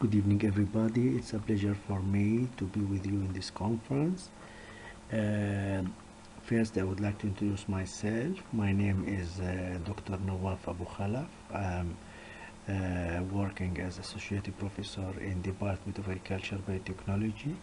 Good evening, everybody. It's a pleasure for me to be with you in this conference. First, I would like to introduce myself. My name is Dr. Nawaf Abu Khalaf. I'm working as Associate Professor in Department of Agriculture Biotechnology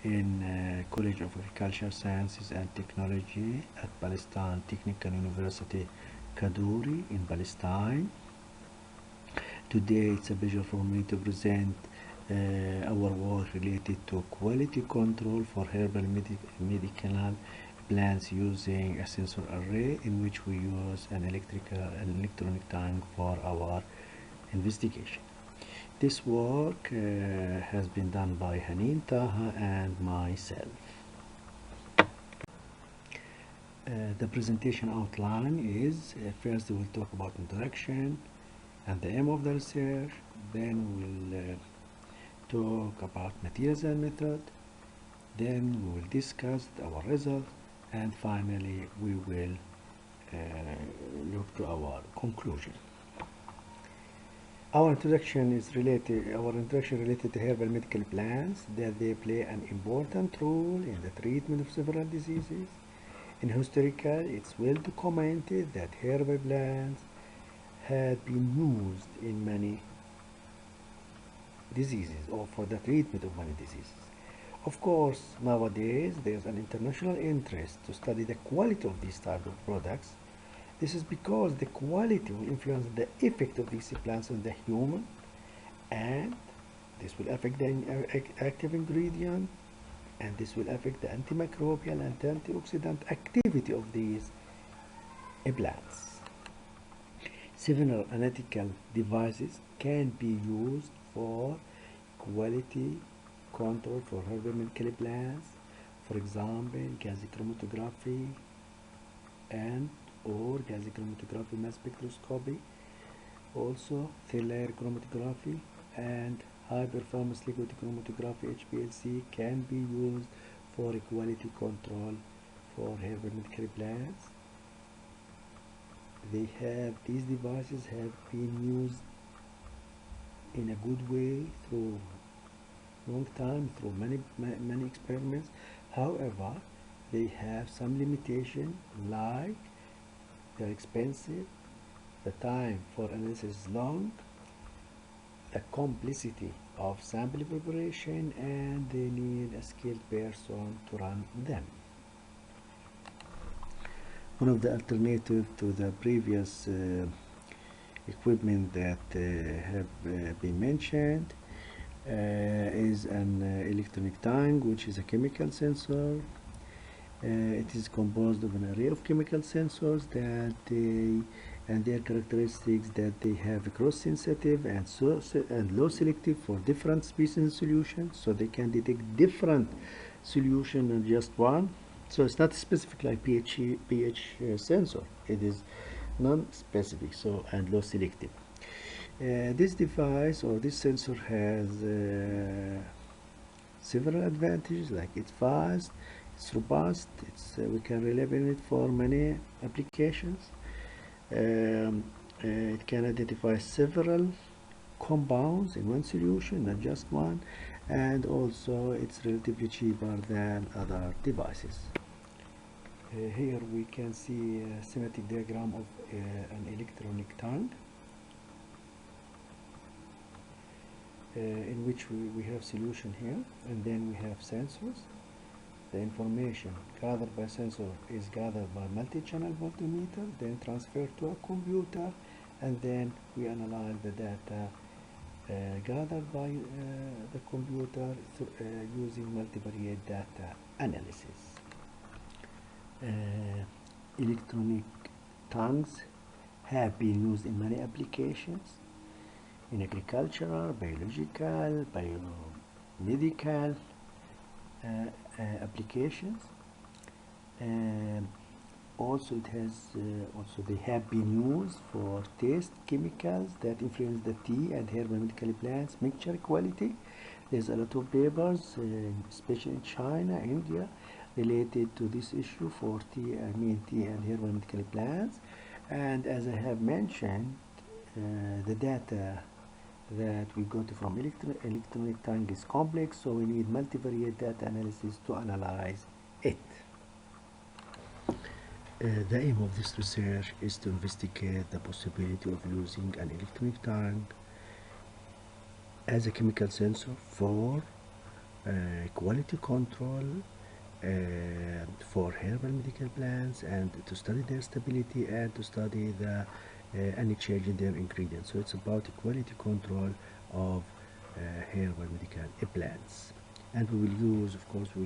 in College of Agriculture Sciences and Technology at Palestine Technical University, Kaduri in Palestine. Today it's a pleasure for me to present our work related to quality control for herbal medicinal plants using a sensor array in which we use an electronic tank for our investigation. This work has been done by Hanin Taha and myself. The presentation outline is first we'll talk about introduction and the aim of the research, then we'll talk about materials and method, then we will discuss our results, and finally we will look to our conclusion. Our introduction related to herbal medical plants, that they play an important role in the treatment of several diseases. In historical, it's well documented that herbal plants had been used in many diseases or for the treatment of many diseases. Of course, nowadays there's an international interest to study the quality of these type of products. This is because the quality will influence the effect of these plants on the human, and this will affect the active ingredient, and this will affect the antimicrobial and antioxidant activity of these plants. Several analytical devices can be used for quality control for herbal medical plants. For example, gas chromatography and or gas chromatography mass spectroscopy, also thin-layer chromatography and high-performance liquid chromatography (HPLC) can be used for quality control for herbal medical plants. These devices have been used in a good way through long time, through many experiments. However, they have some limitation, like they're expensive, the time for analysis is long, the complexity of sample preparation, and they need a skilled person to run them. One of the alternatives to the previous equipment that have been mentioned is an electronic tank, which is a chemical sensor. It is composed of an array of chemical sensors and their characteristics that they have cross-sensitive and low selective for different species in solution, so they can detect different solution in just one. So it's not specific like pH sensor. It is non-specific, so and low selective. This device or this sensor has several advantages, like it's fast, it's robust, we can rely on it for many applications. It can identify several compounds in one solution, not just one, and also it's relatively cheaper than other devices. Here we can see a schematic diagram of an electronic tank in which we have solution here, and then we have sensors. The information gathered by sensor is gathered by multi-channel voltmeter, then transferred to a computer, and then we analyze the data gathered by the computer using multivariate data analysis. Electronic tanks have been used in many applications in agricultural, biological, biomedical applications. Also they have been used for test chemicals that influence the tea and herbal medical plants mixture quality. There's a lot of papers, especially in China, India, related to this issue for tea and herbal medical plants. And as I have mentioned, the data that we got from electronic tank is complex, so we need multivariate data analysis to analyze it. The aim of this research is to investigate the possibility of using an electronic tank as a chemical sensor for quality control for herbal medical plants, and to study their stability and to study the any change in their ingredients. So it's about quality control of herbal medical plants. And we will use, of course, we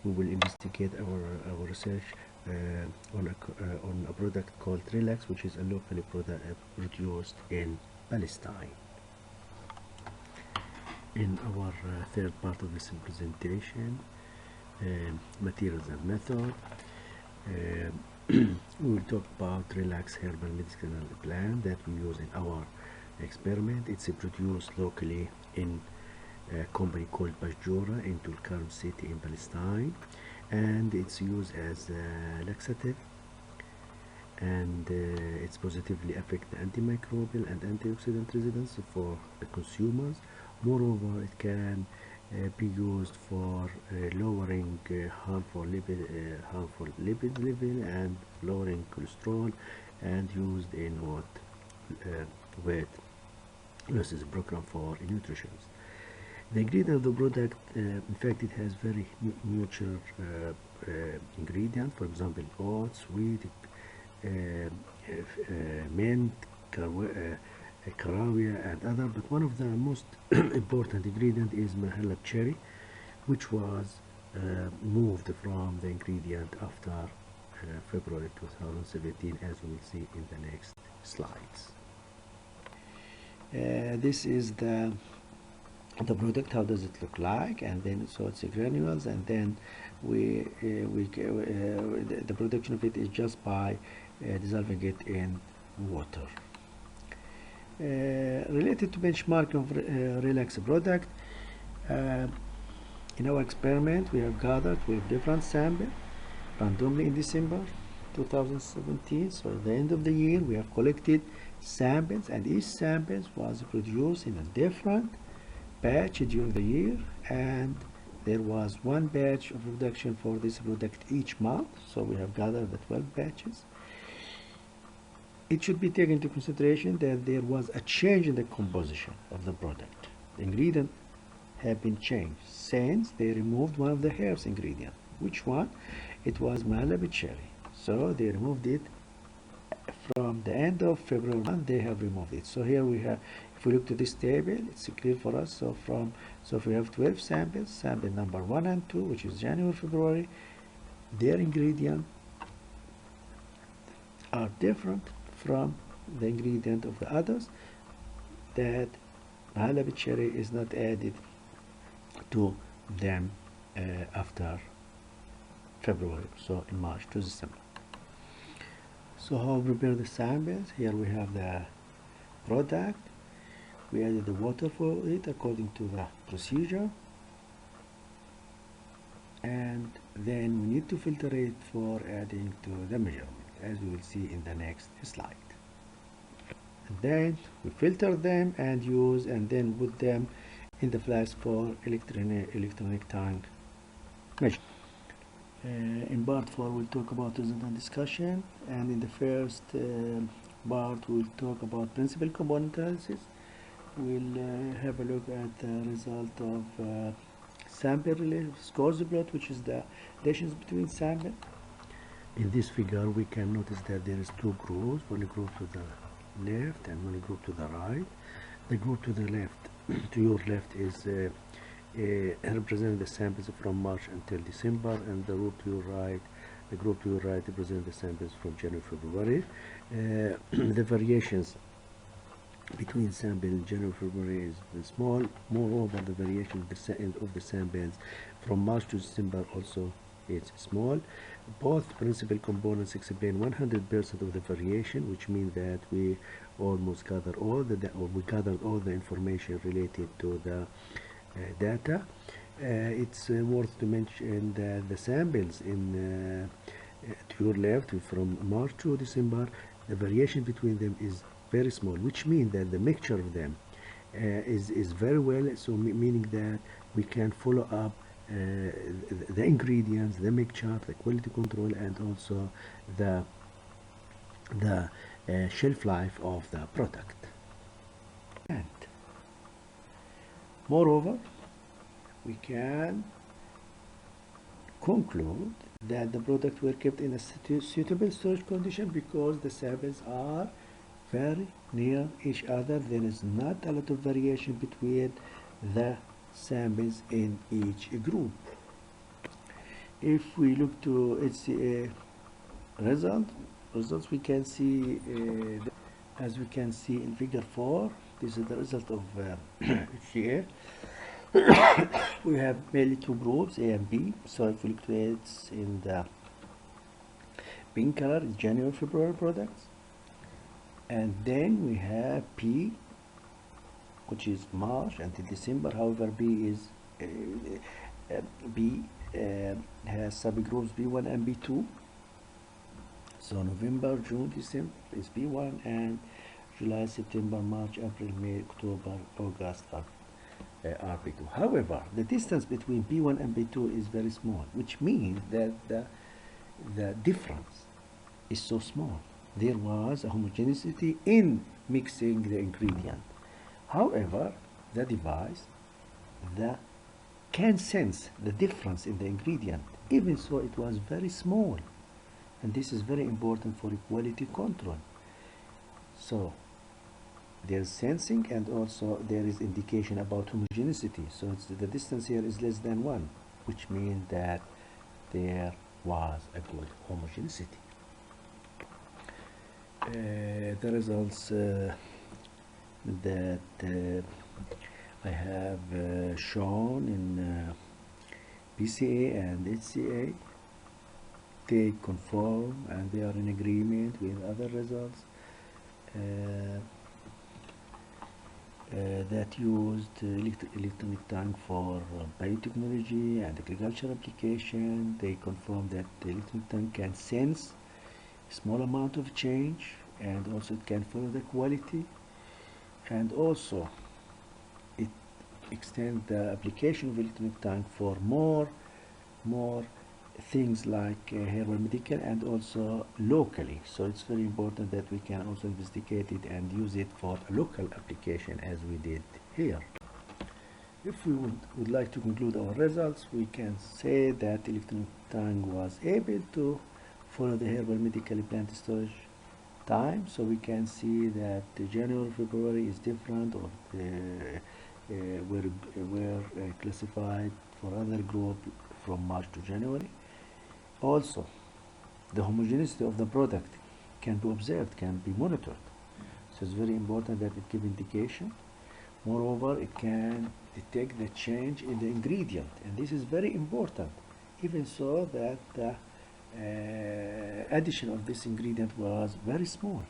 will investigate our research on a product called Relax, which is a locally produced in Palestine. In our third part of this presentation, materials and method, we will talk about Relax herbal medicinal plant that we use in our experiment. It's produced locally in a company called Bajjora in Tulkarm city in Palestine, and it's used as a laxative, and it's positively affect the antimicrobial and antioxidant resistance for the consumers. Moreover, it can be used for lowering harmful lipid level and lowering cholesterol, and used in weight loss program for nutrition. The ingredient of the product, in fact, it has very neutral ingredient. For example, oats, wheat, mint, caraway, and other. But one of the most important ingredient is mahalab cherry, which was moved from the ingredient after February 2017, as we will see in the next slides. This is the product. How does it look like? And then so it's granules, and then the production of it is just by dissolving it in water. Related to benchmark of Relax product, in our experiment we have gathered with different samples randomly in December 2017. So at the end of the year we have collected samples, and each sample was produced in a different batch during the year, and there was one batch of production for this product each month. So we have gathered the 12 batches. It should be taken into consideration that there was a change in the composition of the product. The ingredient have been changed since they removed one of the herbs ingredient. Which one? It was mahalab cherry. So they removed it from the end of February, and they have removed it. So here we have, if we look to this table, it's clear for us. So if we have 12 samples, sample number 1 and 2, which is January, February, their ingredients are different from the ingredient of the others, that mahalab cherry is not added to them after February, so in March to December. So how we prepare the samples? Here we have the product. We added the water for it according to the procedure, and then we need to filter it for adding to the measurement, as we will see in the next slide. And then we filter them and use, and then put them in the flask for electronic tank measurement. In part 4 we'll talk about result and discussion, and in the first part we'll talk about principal component analysis. We'll have a look at the result of sample scores plot, which is the relations between sample. In this figure we can notice that there is two groups, one group to the left and one group to the right. The group to the left, to your left, is represent the samples from March until December, and the group to your right, represent the samples from January, February. The variations between samples January, February is small. Moreover, the variation of the samples from March to December also is small. Both principal components explain 100% of the variation, which means that we almost gathered all the information related to the data. It's worth to mention that the samples in to your left, from March to December, the variation between them is very small, which means that the mixture of them is very well, so meaning that we can follow up the ingredients, the mixture, the quality control, and also the shelf life of the product. And moreover, we can conclude that the products were kept in a suitable storage condition because the samples are very near each other. There is not a lot of variation between the samples in each group. If we look to HCA results, we can see as we can see in figure 4, this is the result of HCA. We have mainly two groups, A and B. So if we look to it in the pink color, January, February products. And then we have P, which is March until December. However, B has subgroups B1 and B2. So November, June, December is B1, and July, September, March, April, May, October, August are B2. However, the distance between B1 and B2 is very small, which means that the difference is so small. There was a homogeneity in mixing the ingredient. However, the device can sense the difference in the ingredient, even so it was very small. And this is very important for quality control. So there is sensing, and also there is indication about homogeneity. So the distance here is less than 1, which means that there was a good homogeneity. The results that I have shown in PCA and HCA, they conform and they are in agreement with other results that used electronic tank for biotechnology and agriculture application. They confirm that the electronic tank can sense small amount of change, and also it can follow the quality, and also it extends the application of electronic tank for more things like herbal medical and also locally. So it's very important that we can also investigate it and use it for a local application as we did here. If we would like to conclude our results, we can say that electronic tank was able to follow the herbal medical plant storage time. So we can see that the January, February is different, or were classified for other group from March to January. Also, the homogeneity of the product can be observed, can be monitored. So it's very important that it gives indication. Moreover, it can detect the change in the ingredient, and this is very important. Even so that the addition of this ingredient was very small,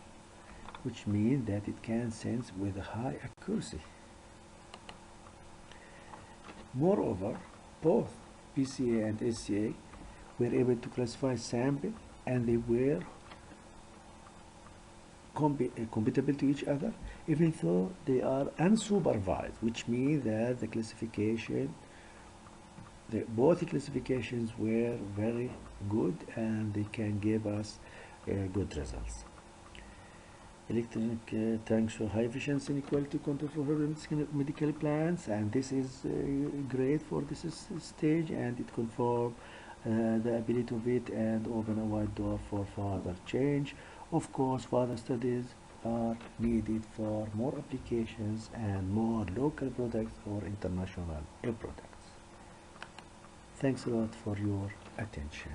which means that it can sense with a high accuracy. Moreover, both PCA and SCA were able to classify sample, and they were compatible to each other, even though they are unsupervised, which means that the classification, both classifications were very good, and they can give us good results. Electronic tanks show high efficiency and quality control for medical plants, and this is great for this stage, and it confirms the ability of it and open a wide door for further change. Of course, further studies are needed for more applications and more local products or international products. Thanks a lot for your attention.